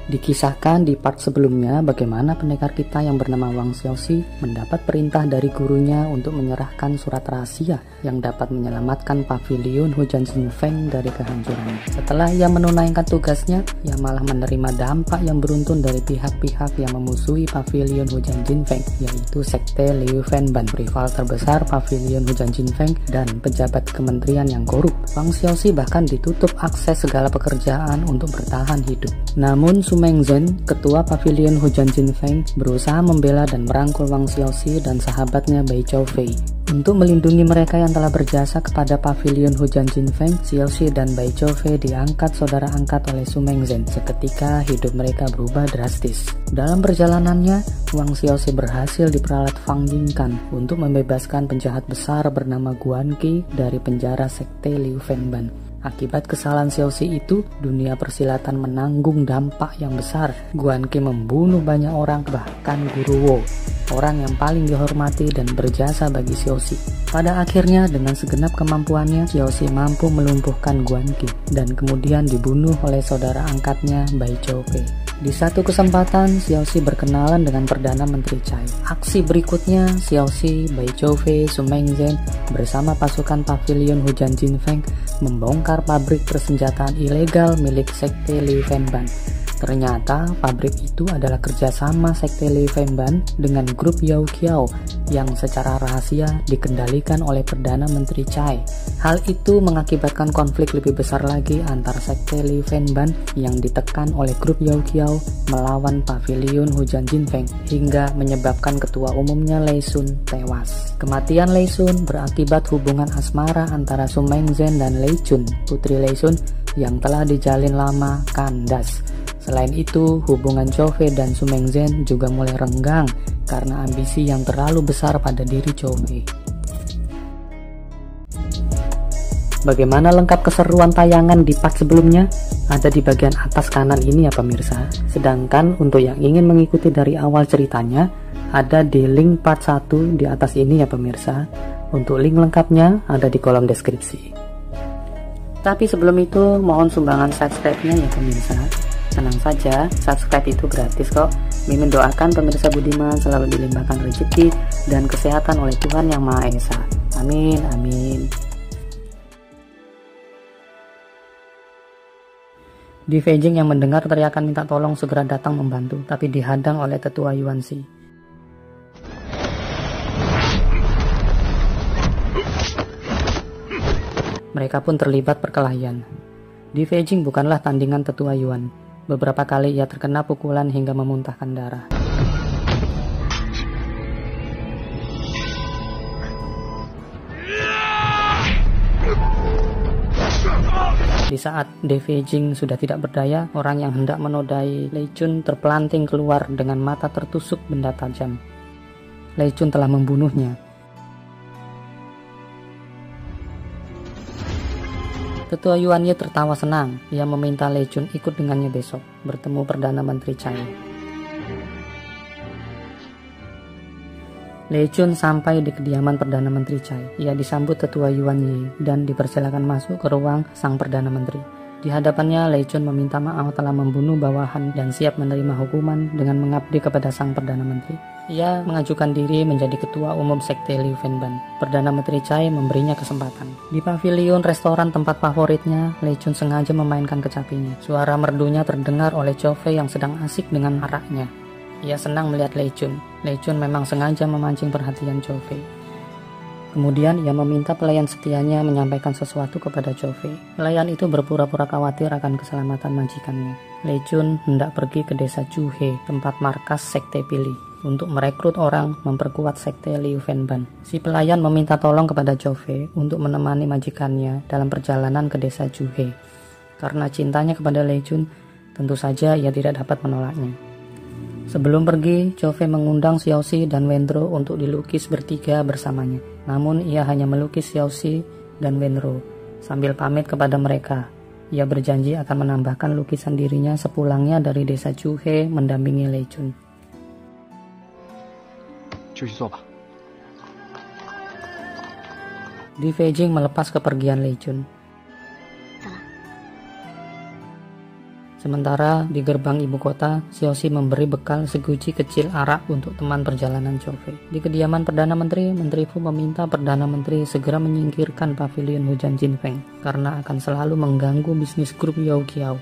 Dikisahkan di part sebelumnya bagaimana pendekar kita yang bernama Wang Xiaoxi mendapat perintah dari gurunya untuk menyerahkan surat rahasia yang dapat menyelamatkan pavilion Hujan Jinfeng dari kehancuran. Setelah ia menunaikan tugasnya, ia malah menerima dampak yang beruntun dari pihak-pihak yang memusuhi pavilion Hujan Jinfeng, yaitu sekte Liu Fenban, rival terbesar pavilion Hujan Jinfeng dan pejabat kementerian yang korup. Wang Xiaoxi bahkan ditutup akses segala pekerjaan untuk bertahan hidup. Namun Su Mengzhen, ketua pavilion Hujan Jinfeng, berusaha membela dan merangkul Wang Xiaoxi dan sahabatnya Bai Choufei. Untuk melindungi mereka yang telah berjasa kepada pavilion Hujan Jinfeng, Xiaoxi dan Bai Choufei diangkat saudara angkat oleh Su Mengzhen. Seketika hidup mereka berubah drastis. Dalam perjalanannya, Wang Xiaoxi berhasil diperalat Fang Yingkan untuk membebaskan penjahat besar bernama Guan Qi dari penjara sekte Liu Fenban. Akibat kesalahan Xiaoxi itu, dunia persilatan menanggung dampak yang besar. Guan Qi membunuh banyak orang, bahkan Guru Wo, orang yang paling dihormati dan berjasa bagi Xiaoxi. Pada akhirnya, dengan segenap kemampuannya, Xiaoxi mampu melumpuhkan Guan Qi dan kemudian dibunuh oleh saudara angkatnya Bai Choufei. Di satu kesempatan, Xiaoxi berkenalan dengan Perdana Menteri Cai. Aksi berikutnya, Xiaoxi, Bai Choufei, Su Mengzhen bersama pasukan pavilion Hujan Jinfeng membongkar pabrik persenjataan ilegal milik sekte Liu Fenban. Ternyata pabrik itu adalah kerjasama sekte Liu Fenban dengan grup Yao Qiao yang secara rahasia dikendalikan oleh Perdana Menteri Cai. Hal itu mengakibatkan konflik lebih besar lagi antara sekte Liu Fenban yang ditekan oleh grup Yao Qiao melawan pavilion Hujan Jinfeng hingga menyebabkan ketua umumnya Lei Sun tewas. Kematian Lei Sun berakibat hubungan asmara antara Su Mengzhen dan Lei Chun, putri Lei Sun yang telah dijalin lama, kandas. Selain itu, hubungan Choufei dan Su Mengzhen juga mulai renggang karena ambisi yang terlalu besar pada diri Choufei. Bagaimana lengkap keseruan tayangan di part sebelumnya? Ada di bagian atas kanan ini ya pemirsa. Sedangkan untuk yang ingin mengikuti dari awal ceritanya, ada di link part 1 di atas ini ya pemirsa. Untuk link lengkapnya ada di kolom deskripsi. Tapi sebelum itu, mohon sumbangan subscribe-nya ya pemirsa. Tenang saja, subscribe itu gratis kok. Mimin doakan pemirsa budiman selalu dilimpahkan rezeki dan kesehatan oleh Tuhan Yang Maha Esa. Amin, amin. Di Beijing yang mendengar teriakan minta tolong segera datang membantu, tapi dihadang oleh tetua Yuanxi. Mereka pun terlibat perkelahian. Di Beijing bukanlah tandingan tetua Yuan. Beberapa kali ia terkena pukulan hingga memuntahkan darah. Di saat De Beijing sudah tidak berdaya, orang yang hendak menodai Lei Chun terpelanting keluar dengan mata tertusuk benda tajam. Lei Chun telah membunuhnya. Tetua Yuan Ye tertawa senang. Ia meminta Lei Chun ikut dengannya besok bertemu Perdana Menteri Cai. Lei Chun sampai di kediaman Perdana Menteri Cai. Ia disambut Tetua Yuan Ye dan dipersilakan masuk ke ruang sang Perdana Menteri. Di hadapannya, Lei Chun meminta maaf telah membunuh bawahan dan siap menerima hukuman dengan mengabdi kepada sang Perdana Menteri. Ia mengajukan diri menjadi ketua umum sekte Liu Fenban. Perdana Menteri Cai memberinya kesempatan. Di pavilion restoran tempat favoritnya, Lei Chun sengaja memainkan kecapinya. Suara merdunya terdengar oleh Choufei yang sedang asik dengan araknya. Ia senang melihat Lei Chun. Lei Chun memang sengaja memancing perhatian Choufei. Kemudian ia meminta pelayan setianya menyampaikan sesuatu kepada Choufei. Pelayan itu berpura-pura khawatir akan keselamatan majikannya. Lei Chun hendak pergi ke desa Zhuhe, tempat markas sekte Pili, untuk merekrut orang memperkuat sekte Liu Fenban. Si pelayan meminta tolong kepada Choufei untuk menemani majikannya dalam perjalanan ke desa Zhuhe. Karena cintanya kepada Lei Chun, tentu saja ia tidak dapat menolaknya. Sebelum pergi, Choufei mengundang Xiaoxi dan Wenro untuk dilukis bertiga bersamanya. Namun ia hanya melukis Xiaoxi dan Wenro sambil pamit kepada mereka. Ia berjanji akan menambahkan lukisan dirinya sepulangnya dari desa Zhuhe mendampingi Lei Chun. Di Beijing melepas kepergian Lei Chun. Sementara di gerbang ibu kota, Xiaoxi memberi bekal seguci kecil arak untuk teman perjalanan Zhou Fei. Di kediaman Perdana Menteri, Menteri Fu meminta Perdana Menteri segera menyingkirkan pavilion hujan Jinfeng karena akan selalu mengganggu bisnis grup Yaoqiao.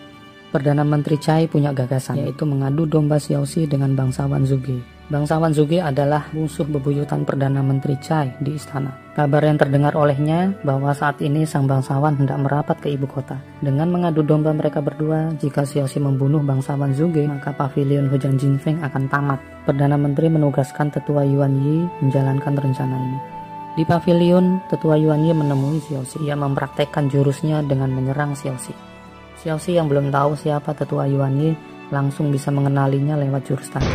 Perdana Menteri Cai punya gagasan, yaitu mengadu domba Xiaoxi dengan bangsawan Zhuge. Bangsawan Zhuge adalah musuh bebuyutan Perdana Menteri Cai di istana. Kabar yang terdengar olehnya bahwa saat ini sang bangsawan hendak merapat ke ibu kota. Dengan mengadu domba mereka berdua, jika Xiaoxi membunuh bangsawan Zhuge, maka pavilion hujan Jinfeng akan tamat. Perdana Menteri menugaskan Tetua Yuan Yi menjalankan rencana ini. Di pavilion, Tetua Yuan Yi menemui Xiaoxi. Ia mempraktekkan jurusnya dengan menyerang Xiaoxi. Xiaoxi yang belum tahu siapa Tetua Yuan Yi langsung bisa mengenalinya lewat jurus tadi.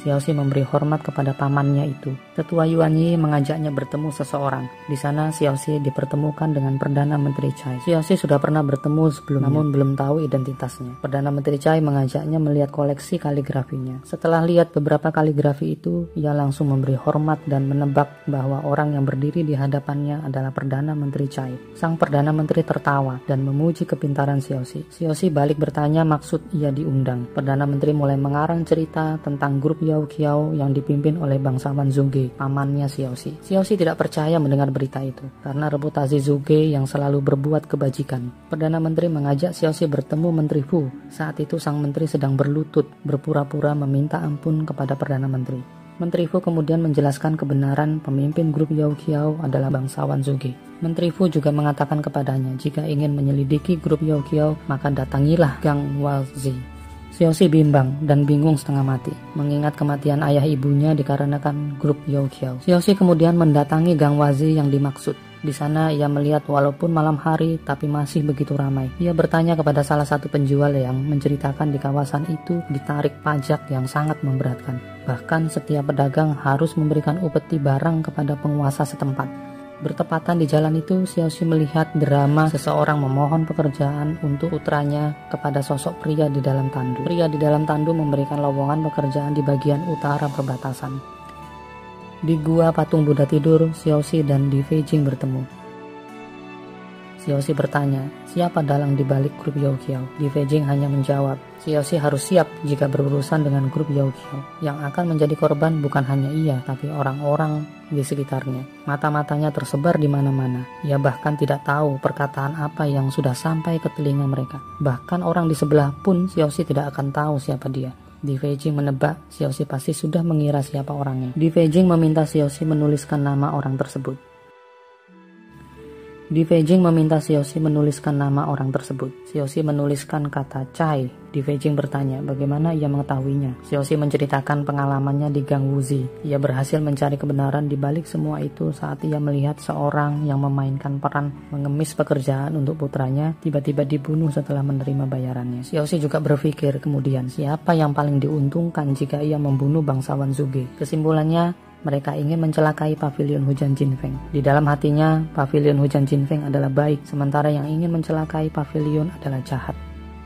Xiaoxi memberi hormat kepada pamannya itu. Tetua Yuan Yi mengajaknya bertemu seseorang. Di sana Xiaoxi dipertemukan dengan Perdana Menteri Cai. Xiaoxi sudah pernah bertemu sebelumnya, namun belum tahu identitasnya. Perdana Menteri Cai mengajaknya melihat koleksi kaligrafinya. Setelah lihat beberapa kaligrafi itu, ia langsung memberi hormat dan menebak bahwa orang yang berdiri di hadapannya adalah Perdana Menteri Cai. Sang Perdana Menteri tertawa dan memuji kepintaran Xiaoxi. Xiaoxi balik bertanya maksud ia diundang. Perdana Menteri mulai mengarang cerita tentang grup Yaoqiao yang dipimpin oleh bangsawan Zhuge, pamannya Xiaoxi. Xiaoxi tidak percaya mendengar berita itu karena reputasi Zhuge yang selalu berbuat kebajikan. Perdana Menteri mengajak Xiaoxi bertemu Menteri Fu. Saat itu sang menteri sedang berlutut, berpura-pura meminta ampun kepada Perdana Menteri. Menteri Fu kemudian menjelaskan kebenaran pemimpin grup Yaoqiao adalah bangsawan Zhuge. Menteri Fu juga mengatakan kepadanya jika ingin menyelidiki grup Yaoqiao maka datangilah Gang Wazi. Xiaoxi bimbang dan bingung setengah mati, mengingat kematian ayah ibunya dikarenakan grup Yaoqiao. Xiaoxi kemudian mendatangi Gang Wazi yang dimaksud. Di sana ia melihat walaupun malam hari tapi masih begitu ramai. Ia bertanya kepada salah satu penjual yang menceritakan di kawasan itu ditarik pajak yang sangat memberatkan. Bahkan setiap pedagang harus memberikan upeti barang kepada penguasa setempat. Bertepatan di jalan itu, Xiaoxi melihat drama seseorang memohon pekerjaan untuk putranya kepada sosok pria di dalam tandu. Pria di dalam tandu memberikan lowongan pekerjaan di bagian utara perbatasan. Di gua patung Buddha tidur, Xiaoxi dan Di Feijing bertemu. Xiaoxi bertanya, siapa dalang di balik grup Yaoqiao? Di Feijing hanya menjawab, Xiaoxi harus siap jika berurusan dengan grup Yaoqiao. Yang akan menjadi korban bukan hanya ia, tapi orang-orang di sekitarnya. Mata-matanya tersebar di mana-mana. Ia bahkan tidak tahu perkataan apa yang sudah sampai ke telinga mereka. Bahkan orang di sebelah pun Xiaoxi tidak akan tahu siapa dia. Di Feijing menebak Xiaoxi pasti sudah mengira siapa orangnya. Di Feijing meminta Xiaoxi menuliskan nama orang tersebut. Di Feijing meminta Xiaoxi menuliskan nama orang tersebut. Xiaoxi menuliskan kata Cai. Di Feijing bertanya bagaimana ia mengetahuinya. Xiaoxi menceritakan pengalamannya di Gang Wuzi. Ia berhasil mencari kebenaran di balik semua itu saat ia melihat seorang yang memainkan peran mengemis pekerjaan untuk putranya tiba-tiba dibunuh setelah menerima bayarannya. Xiaoxi juga berpikir kemudian siapa yang paling diuntungkan jika ia membunuh bangsawan Zhuge. Kesimpulannya, mereka ingin mencelakai pavilion hujan Jinfeng. Di dalam hatinya, pavilion hujan Jinfeng adalah baik, sementara yang ingin mencelakai pavilion adalah jahat.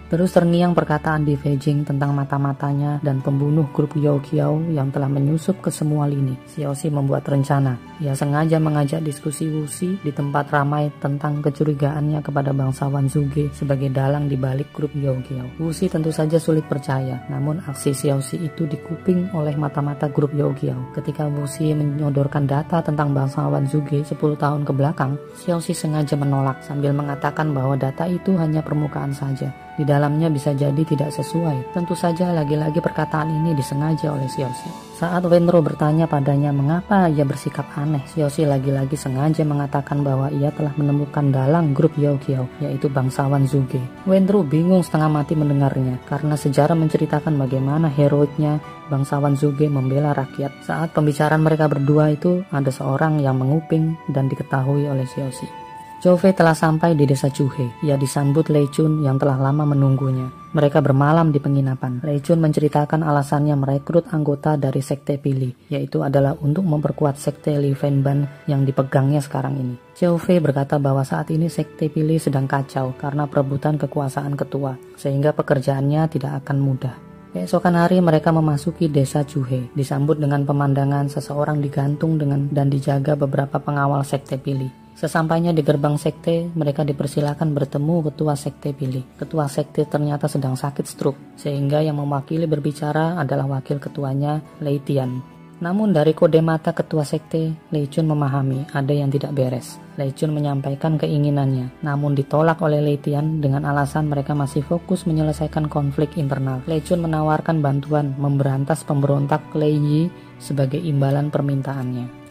Terus terngiang perkataan Di Feijing tentang mata-matanya dan pembunuh grup Yaoqiao yang telah menyusup ke semua lini. Xiaoxi membuat rencana. Ia sengaja mengajak diskusi Wuxi di tempat ramai tentang kecurigaannya kepada bangsawan Zhuge sebagai dalang di balik grup Yaoqiao. Wuxi tentu saja sulit percaya, namun aksi Xiaoxi itu dikuping oleh mata-mata grup Yaoqiao. Ketika Wuxi menyodorkan data tentang bangsawan Zhuge 10 tahun ke belakang, Xiaoxi sengaja menolak sambil mengatakan bahwa data itu hanya permukaan saja. Di dalamnya bisa jadi tidak sesuai. Tentu saja lagi-lagi perkataan ini disengaja oleh Xiaoxi. Saat Wenro bertanya padanya mengapa ia bersikap aneh, Xiaoxi lagi-lagi sengaja mengatakan bahwa ia telah menemukan dalang grup Yaoqiao, yaitu bangsawan Zhuge. Wenro bingung setengah mati mendengarnya, karena sejarah menceritakan bagaimana heroiknya bangsawan Zhuge membela rakyat. Saat pembicaraan mereka berdua itu, ada seorang yang menguping dan diketahui oleh Xiaoxi. Zhou Fei telah sampai di desa Chuhe. Ia disambut Lei Chun yang telah lama menunggunya. Mereka bermalam di penginapan. Lei Chun menceritakan alasannya merekrut anggota dari Sekte Pili, yaitu adalah untuk memperkuat Sekte Li Fenban yang dipegangnya sekarang ini. Zhou Fei berkata bahwa saat ini Sekte Pili sedang kacau karena perebutan kekuasaan ketua, sehingga pekerjaannya tidak akan mudah. Keesokan hari mereka memasuki desa Juhe, disambut dengan pemandangan seseorang digantung dan dijaga beberapa pengawal sekte Pili. Sesampainya di gerbang sekte, mereka dipersilakan bertemu ketua sekte Pili. Ketua sekte ternyata sedang sakit stroke, sehingga yang mewakili berbicara adalah wakil ketuanya, Lei Tian. Namun dari kode mata ketua sekte, Lei Chun memahami ada yang tidak beres. Lei Chun menyampaikan keinginannya, namun ditolak oleh Lei Tian dengan alasan mereka masih fokus menyelesaikan konflik internal. Lei Chun menawarkan bantuan memberantas pemberontak Lei Yi sebagai imbalan permintaannya.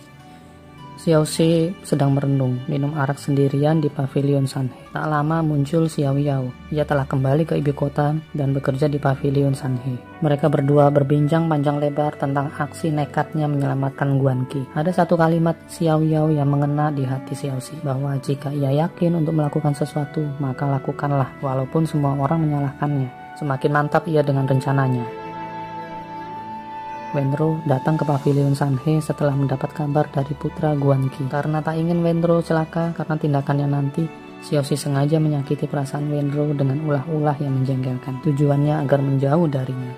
Xiao Xi sedang merenung, minum arak sendirian di pavilion Sanhe. Tak lama muncul Xiao Yao. Ia telah kembali ke ibu kota dan bekerja di pavilion Sanhe. Mereka berdua berbincang panjang lebar tentang aksi nekatnya menyelamatkan Guan Qi. Ada satu kalimat Xiao Yao yang mengena di hati Xiao Xi, bahwa jika ia yakin untuk melakukan sesuatu, maka lakukanlah walaupun semua orang menyalahkannya. Semakin mantap ia dengan rencananya. Wenro datang ke pavilion Sanhe setelah mendapat kabar dari putra Guan Qi. Karena tak ingin Wenro celaka karena tindakannya nanti, Xiao Xi sengaja menyakiti perasaan Wenro dengan ulah-ulah yang menjengkelkan. Tujuannya agar menjauh darinya.